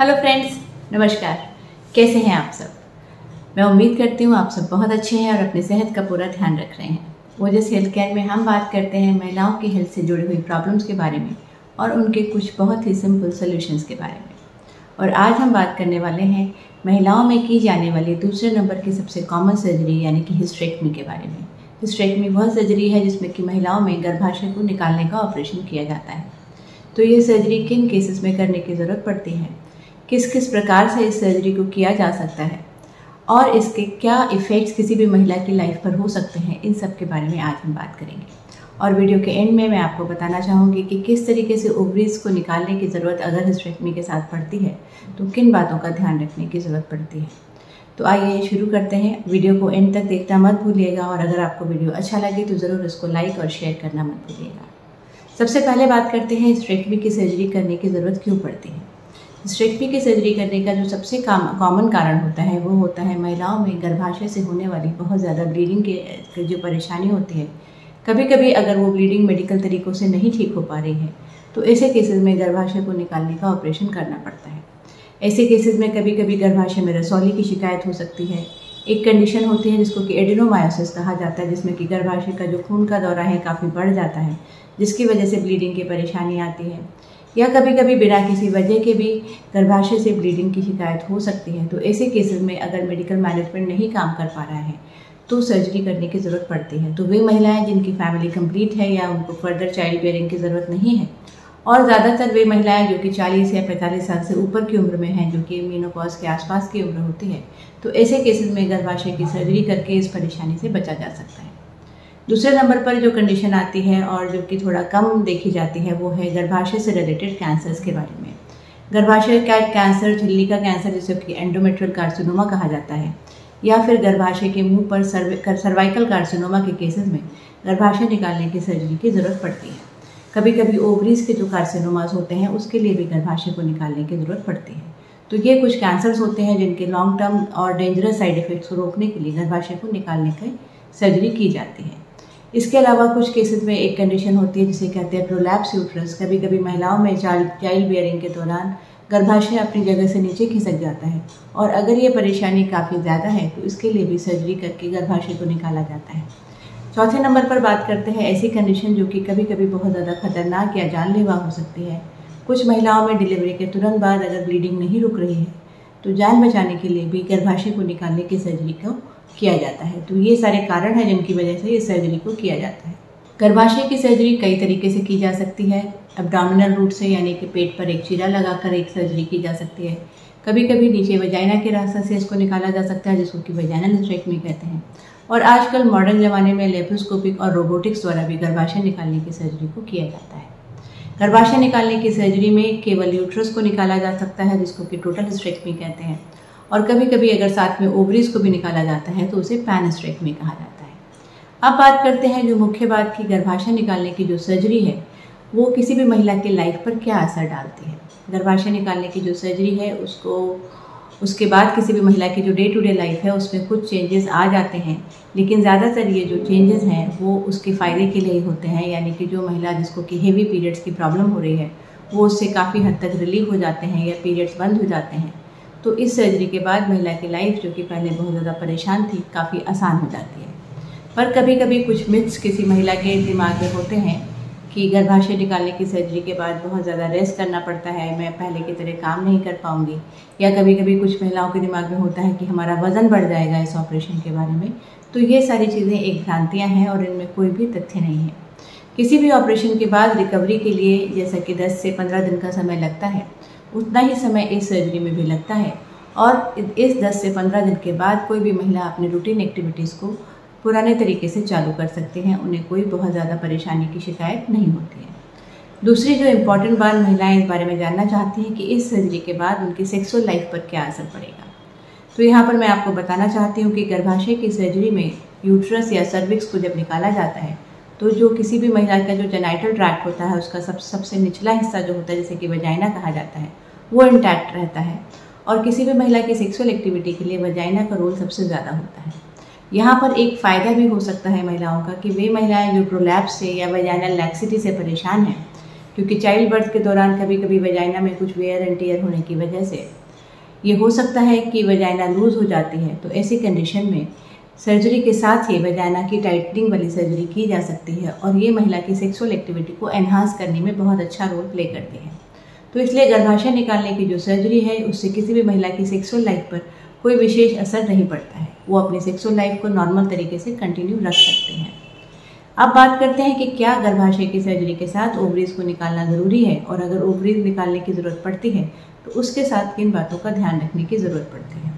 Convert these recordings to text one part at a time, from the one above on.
Hello friends, नमस्कार। कैसे हैं आप सब? मैं उम्मीद करती हूँ आप सब बहुत अच्छे हैं और अपनी सेहत का पूरा ध्यान रख रहे हैं। ओजस हेल्थ केयर में हम बात करते हैं महिलाओं की हेल्थ से जुड़ी हुई प्रॉब्लम्स के बारे में और उनके कुछ बहुत ही सिंपल सॉल्यूशंस के बारे में। और आज हम बात करने वाले हैं महिलाओं में की जाने वाली दूसरे नंबर की सबसे कॉमन सर्जरी यानी कि हिस्टेरेक्टमी के बारे में। हिस्टेरेक्टमी वह सर्जरी है जिसमें कि महिलाओं में गर्भाशय को निकालने का ऑपरेशन किया जाता है। तो ये सर्जरी किन केसेस में करने की ज़रूरत पड़ती है, किस किस प्रकार से इस सर्जरी को किया जा सकता है और इसके क्या इफ़ेक्ट्स किसी भी महिला की लाइफ पर हो सकते हैं, इन सब के बारे में आज हम बात करेंगे। और वीडियो के एंड में मैं आपको बताना चाहूँगी कि किस तरीके से ओवरीज को निकालने की ज़रूरत अगर हिस्टेरेक्टमी के साथ पड़ती है तो किन बातों का ध्यान रखने की ज़रूरत पड़ती है। तो आइए शुरू करते हैं। वीडियो को एंड तक देखना मत भूलिएगा और अगर आपको वीडियो अच्छा लगे तो ज़रूर इसको लाइक और शेयर करना मत भूलिएगा। सबसे पहले बात करते हैं हिस्टेरेक्टमी की सर्जरी करने की ज़रूरत क्यों पड़ती है। हिस्टेरेक्टमी की सर्जरी करने का जो सबसे कॉमन कारण होता है वो होता है महिलाओं में गर्भाशय से होने वाली बहुत ज़्यादा ब्लीडिंग की जो परेशानी होती है। कभी कभी अगर वो ब्लीडिंग मेडिकल तरीक़ों से नहीं ठीक हो पा रही है तो ऐसे केसेस में गर्भाशय को निकालने का ऑपरेशन करना पड़ता है। ऐसे केसेस में कभी कभी गर्भाशय में रसौली की शिकायत हो सकती है। एक कंडीशन होती है जिसको कि एडेनोमायोसिस कहा जाता है, जिसमें कि गर्भाशय का जो खून का दौरा है काफ़ी बढ़ जाता है, जिसकी वजह से ब्लीडिंग की परेशानी आती है। या कभी कभी बिना किसी वजह के भी गर्भाशय से ब्लीडिंग की शिकायत हो सकती है। तो ऐसे केसेस में अगर मेडिकल मैनेजमेंट नहीं काम कर पा रहा है तो सर्जरी करने की ज़रूरत पड़ती है। तो वे महिलाएं जिनकी फैमिली कंप्लीट है या उनको फर्दर चाइल्ड बेयरिंग की ज़रूरत नहीं है, और ज़्यादातर वे महिलाएं जो कि 40 या 45 साल से ऊपर की उम्र में हैं, जो कि मेनोपॉज के आसपास की उम्र होती है, तो ऐसे केसेस में गर्भाशय की सर्जरी करके इस परेशानी से बचा जा सकता है। दूसरे नंबर पर जो कंडीशन आती है और जो कि थोड़ा कम देखी जाती है वो है गर्भाशय से रिलेटेड कैंसर्स के बारे में। गर्भाशय का कैंसर, झिल्ली का कैंसर जिसे कि एंडोमेट्रियल कार्सिनोमा कहा जाता है, या फिर गर्भाशय के मुंह पर सर्वाइकल कार्सिनोमा के केसेस में गर्भाशय निकालने की सर्जरी की ज़रूरत पड़ती है। कभी कभी ओवरीज के जो कार्सिनोमास होते हैं उसके लिए भी गर्भाशय को निकालने की ज़रूरत पड़ती है। तो ये कुछ कैंसर्स होते हैं जिनके लॉन्ग टर्म और डेंजरस साइड इफ़ेक्ट्स को रोकने के लिए गर्भाशय को निकालने की सर्जरी की जाती है। इसके अलावा कुछ केसेस में एक कंडीशन होती है जिसे कहते हैं प्रोलैप्स यूट्रस। कभी कभी महिलाओं में चाइल्ड बेयरिंग के दौरान गर्भाशय अपनी जगह से नीचे खिसक जाता है और अगर ये परेशानी काफ़ी ज़्यादा है तो इसके लिए भी सर्जरी करके गर्भाशय को निकाला जाता है। चौथे नंबर पर बात करते हैं ऐसी कंडीशन जो कि कभी कभी बहुत ज़्यादा खतरनाक या जानलेवा हो सकती है। कुछ महिलाओं में डिलीवरी के तुरंत बाद अगर ब्लीडिंग नहीं रुक रही है तो जान बचाने के लिए भी गर्भाशय को निकालने की सर्जरी को किया जाता है। तो ये सारे कारण हैं जिनकी वजह से इस सर्जरी को किया जाता है। गर्भाशय की सर्जरी कई तरीके से की जा सकती है। एब्डोमिनल रूट से यानी कि पेट पर एक चीरा लगाकर एक सर्जरी की जा सकती है। कभी कभी नीचे वजाइना के रास्ते से इसको निकाला जा सकता है, जिसको कि वजाइनल हिस्टेरेक्टमी कहते हैं। और आजकल मॉडर्न ज़माने में लेप्रोस्कोपिक और रोबोटिक्स द्वारा भी गर्भाशय निकालने की सर्जरी को किया जाता है। गर्भाशय निकालने की सर्जरी में केवल यूट्रस को निकाला जा सकता है, जिसको कि टोटल हिस्टेरेक्टमी कहते हैं, और कभी कभी अगर साथ में ओवरीज को भी निकाला जाता है तो उसे पैन हिस्टेरेक्टमी कहा जाता है। अब बात करते हैं जो मुख्य बात की गर्भाशय निकालने की जो सर्जरी है वो किसी भी महिला की लाइफ पर क्या असर डालती है। गर्भाशय निकालने की जो सर्जरी है उसके बाद किसी भी महिला की जो डे टू डे लाइफ है उसमें कुछ चेंजेस आ जाते हैं, लेकिन ज़्यादातर ये जो चेंजेस हैं वो उसके फ़ायदे के लिए ही होते हैं। यानी कि जो महिला जिसको कि हेवी पीरियड्स की प्रॉब्लम हो रही है वो उससे काफ़ी हद तक रिलीव हो जाते हैं या पीरियड्स बंद हो जाते हैं। तो इस सर्जरी के बाद महिला की लाइफ जो कि पहले बहुत ज़्यादा परेशान थी काफ़ी आसान हो जाती है। पर कभी कभी कुछ मिथ्स किसी महिला के दिमाग में होते हैं कि गर्भाशय निकालने की सर्जरी के बाद बहुत ज़्यादा रेस्ट करना पड़ता है, मैं पहले की तरह काम नहीं कर पाऊँगी, या कभी कभी कुछ महिलाओं के दिमाग में होता है कि हमारा वज़न बढ़ जाएगा इस ऑपरेशन के बारे में। तो ये सारी चीज़ें एक भ्रांतियाँ हैं और इनमें कोई भी तथ्य नहीं है। किसी भी ऑपरेशन के बाद रिकवरी के लिए जैसा कि 10 से 15 दिन का समय लगता है, उतना ही समय इस सर्जरी में भी लगता है। और इस 10 से 15 दिन के बाद कोई भी महिला अपनी रूटीन एक्टिविटीज़ को पुराने तरीके से चालू कर सकती हैं, उन्हें कोई बहुत ज़्यादा परेशानी की शिकायत नहीं होती है। दूसरी जो इम्पॉर्टेंट बात महिलाएं इस बारे में जानना चाहती हैं कि इस सर्जरी के बाद उनकी सेक्सुअल लाइफ पर क्या असर पड़ेगा। तो यहाँ पर मैं आपको बताना चाहती हूँ कि गर्भाशय की सर्जरी में यूट्रस या सर्विक्स को जब निकाला जाता है तो जो किसी भी महिला का जो जेनाइटल ट्रैक्ट होता है उसका सबसे निचला हिस्सा जो होता है जिसे कि वजाइना कहा जाता है वो इंटैक्ट रहता है, और किसी भी महिला की सेक्सुअल एक्टिविटी के लिए वजाइना का रोल सबसे ज़्यादा होता है। यहाँ पर एक फ़ायदा भी हो सकता है महिलाओं का कि वे महिलाएं जो प्रोलैप्स से या वजाइनल लैक्सिटी से परेशान हैं, क्योंकि चाइल्ड बर्थ के दौरान कभी कभी वजाइना में कुछ वेयर एंड टियर होने की वजह से ये हो सकता है कि वजाइना लूज़ हो जाती है। तो ऐसी कंडीशन में सर्जरी के साथ ही वजाइना की टाइटनिंग वाली सर्जरी की जा सकती है और ये महिला की सेक्सुअल एक्टिविटी को एनहांस करने में बहुत अच्छा रोल प्ले करती है। तो इसलिए गर्भाशय निकालने की जो सर्जरी है उससे किसी भी महिला की सेक्सुअल लाइफ पर कोई विशेष असर नहीं पड़ता है। वो अपनी सेक्सुअल लाइफ को नॉर्मल तरीके से कंटिन्यू रख सकते हैं। अब बात करते हैं कि क्या गर्भाशय की सर्जरी के साथ ओवरीज को निकालना ज़रूरी है, और अगर ओवरीज निकालने की ज़रूरत पड़ती है तो उसके साथ किन बातों का ध्यान रखने की ज़रूरत पड़ती है।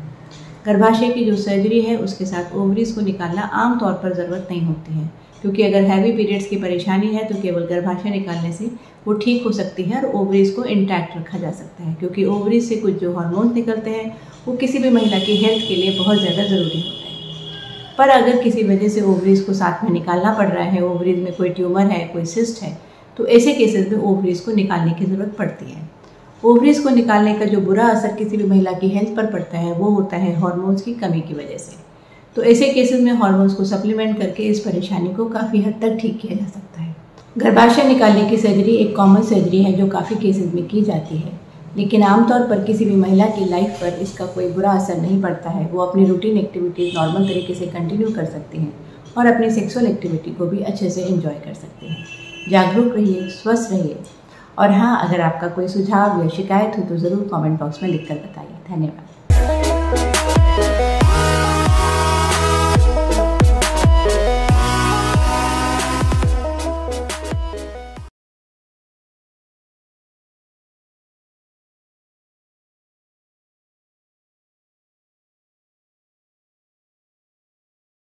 गर्भाशय की जो सर्जरी है उसके साथ ओवरीज को निकालना आम तौर पर ज़रूरत नहीं होती है, क्योंकि अगर हैवी पीरियड्स की परेशानी है तो केवल गर्भाशय निकालने से वो ठीक हो सकती है और ओवरीज को इंटैक्ट रखा जा सकता है, क्योंकि ओवरीज से कुछ जो हार्मोन्स निकलते हैं वो किसी भी महिला की हेल्थ के लिए बहुत ज़्यादा ज़रूरी होते हैं। पर अगर किसी वजह से ओवरीज को साथ में निकालना पड़ रहा है, ओवरीज में कोई ट्यूमर है, कोई सिस्ट है, तो ऐसे केसेस में ओवरीज को निकालने की ज़रूरत पड़ती है। ओवरीज को निकालने का जो बुरा असर किसी भी महिला की हेल्थ पर पड़ता है वो होता है हार्मोन्स की कमी की वजह से। तो ऐसे केसेस में हार्मोन्स को सप्लीमेंट करके इस परेशानी को काफ़ी हद तक ठीक किया जा सकता है। गर्भाशय निकालने की सर्जरी एक कॉमन सर्जरी है जो काफ़ी केसेस में की जाती है, लेकिन आमतौर पर किसी भी महिला की लाइफ पर इसका कोई बुरा असर नहीं पड़ता है। वो अपनी रूटीन एक्टिविटीज़ नॉर्मल तरीके से कंटिन्यू कर सकती हैं और अपनी सेक्सुअल एक्टिविटी को भी अच्छे से एंजॉय कर सकती हैं। जागरूक रहिए, स्वस्थ रहिए, और हाँ, अगर आपका कोई सुझाव या शिकायत हो तो ज़रूर कमेंट बॉक्स में लिखकर बताइए। धन्यवाद।